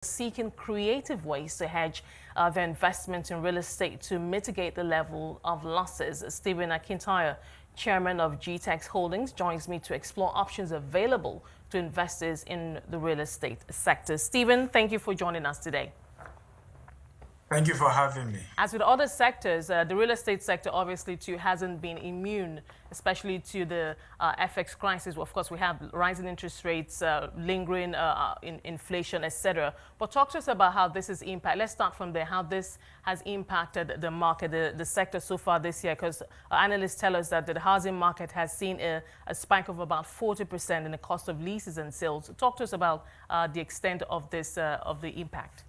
seeking creative ways to hedge their investment in real estate to mitigate the level of losses. Stephen Akintayo, chairman of GText Holdings, joins me to explore options available to investors in the real estate sector. Stephen, thank you for joining us today. Thank you for having me. As with other sectors, the real estate sector obviously too hasn't been immune, especially to the FX crisis. Of course, we have rising interest rates, lingering inflation, etc. But talk to us about how this has impacted. Let's start from there. How this has impacted the market, the sector so far this year, because analysts tell us that the housing market has seen a spike of about 40% in the cost of leases and sales. Talk to us about the extent of this of the impact.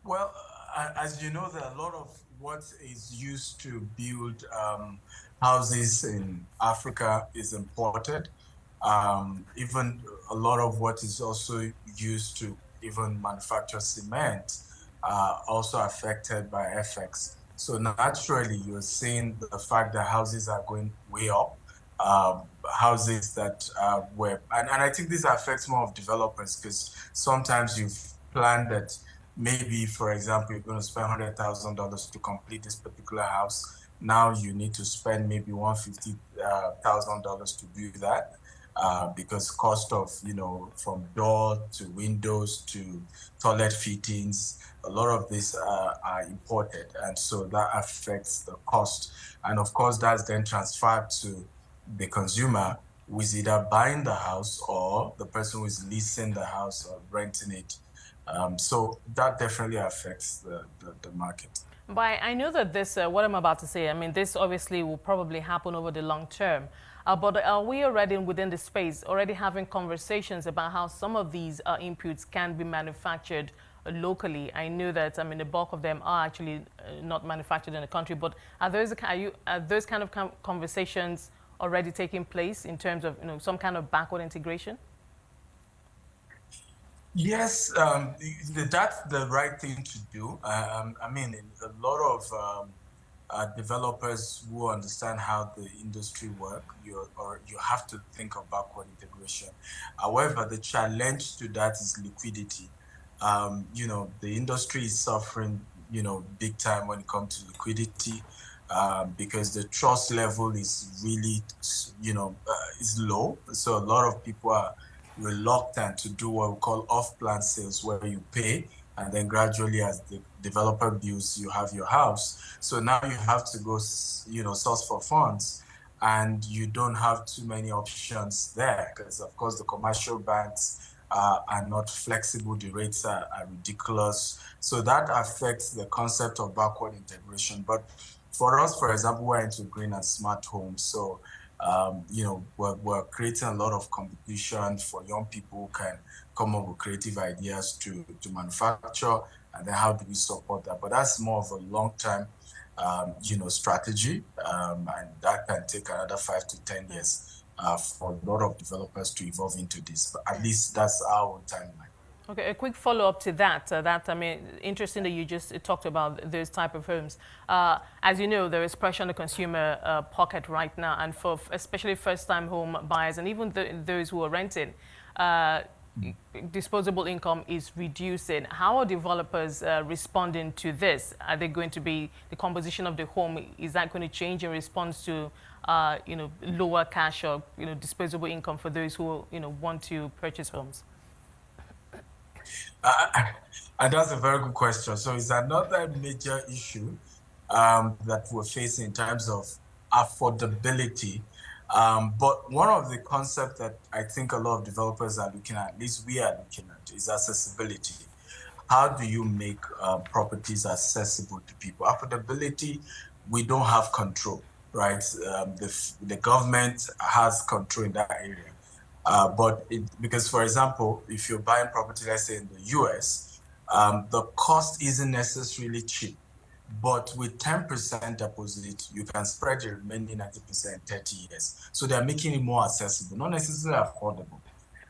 Well, as you know, there are a lot of what is used to build houses in Africa is imported. Even a lot of what is also used to even manufacture cement also affected by FX. So naturally, you're seeing the fact that houses are going way up. Houses that and I think this affects more of developers, because sometimes you've planned that maybe, for example, you're going to spend $100,000 to complete this particular house. Now you need to spend maybe $150,000 to do that, because cost of, from door to windows to toilet fittings, a lot of these are imported. And so that affects the cost. And of course, that's then transferred to the consumer, who is either buying the house or the person who is leasing the house or renting it. So that definitely affects the market. But I know that this, what I'm about to say, I mean, this obviously will probably happen over the long term. But are we already within the space, already having conversations about how some of these inputs can be manufactured locally? I know that, I mean, the bulk of them are actually not manufactured in the country. But are those kind of conversations already taking place in terms of, some kind of backward integration? Yes, that's the right thing to do. I mean, a lot of developers who understand how the industry works, you have to think of backward integration. However, the challenge to that is liquidity. The industry is suffering, big time when it comes to liquidity, because the trust level is really, is low. So a lot of people are reluctant to do what we call off-plan sales, where you pay and then gradually, as the developer builds, you have your house. So now you have to go, source for funds, and you don't have too many options there, because of course the commercial banks are not flexible. The rates are ridiculous. So that affects the concept of backward integration. But for us, for example, we're into green and smart homes. So we're creating a lot of competition for young people who can come up with creative ideas to manufacture, and then how do we support that? But that's more of a long-term, strategy, and that can take another 5 to 10 years for a lot of developers to evolve into this. But at least that's our timeline. Okay, a quick follow-up to that. I mean, interesting that you just talked about those type of homes. As you know, there is pressure on the consumer pocket right now, and for especially first-time home buyers and even those who are renting, disposable income is reducing. How are developers responding to this? Are they going to be, the composition of the home, is that going to change in response to, lower cash or, disposable income for those who, want to purchase homes? And that's a very good question. So it's another major issue that we're facing in terms of affordability. But one of the concepts that I think a lot of developers are looking at least we are looking at, is accessibility. How do you make properties accessible to people? Affordability, we don't have control, right? The government has control in that area. Because, for example, if you're buying property, let's say in the US, the cost isn't necessarily cheap. But with 10% deposit, you can spread the remaining 90% in 30 years. So they're making it more accessible, not necessarily affordable.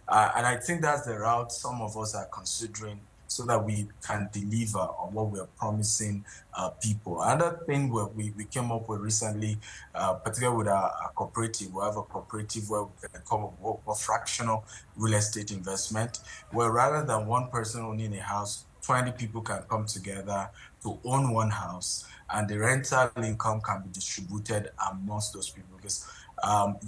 And I think that's the route some of us are considering so that we can deliver on what we're promising people. Another thing we came up with recently, particularly with our cooperative, we have a cooperative where we can come up with a fractional real estate investment, where rather than one person owning a house, 20 people can come together to own one house, and the rental income can be distributed amongst those people, because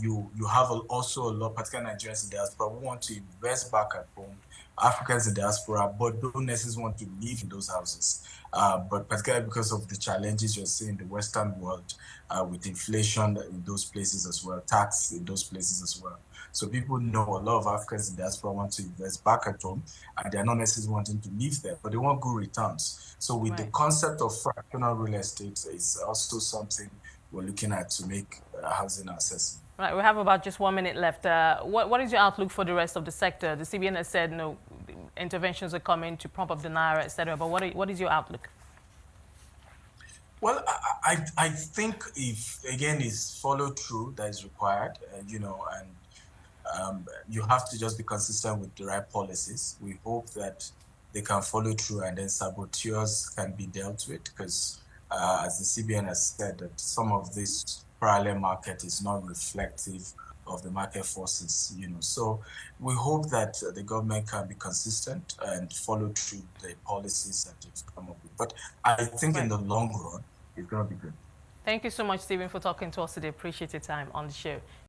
you have also a lot, particularly Nigerians in diaspora, who want to invest back at home, Africans in diaspora, but don't necessarily want to live in those houses. But particularly because of the challenges you're seeing in the Western world, with inflation in those places as well, tax in those places as well. So people know a lot of Africans in diaspora want to invest back at home, and they're not necessarily wanting to live there, but they want good returns. So with the concept of fractional real estate is also something we're looking at to make housing accessible. Right, we have about just 1 minute left. What is your outlook for the rest of the sector? The CBN has said no interventions are coming to prop up the Naira, etc. But what is your outlook? Well, I think if, again, it's follow through that is required, and you have to just be consistent with the right policies. We hope that they can follow through, and then saboteurs can be dealt with, because as the CBN has said, that some of this parallel market is not reflective of the market forces, So we hope that the government can be consistent and follow through the policies that they've come up with. But I think in the long run, it's going to be good. Thank you so much, Stephen, for talking to us today. Appreciate your time on the show.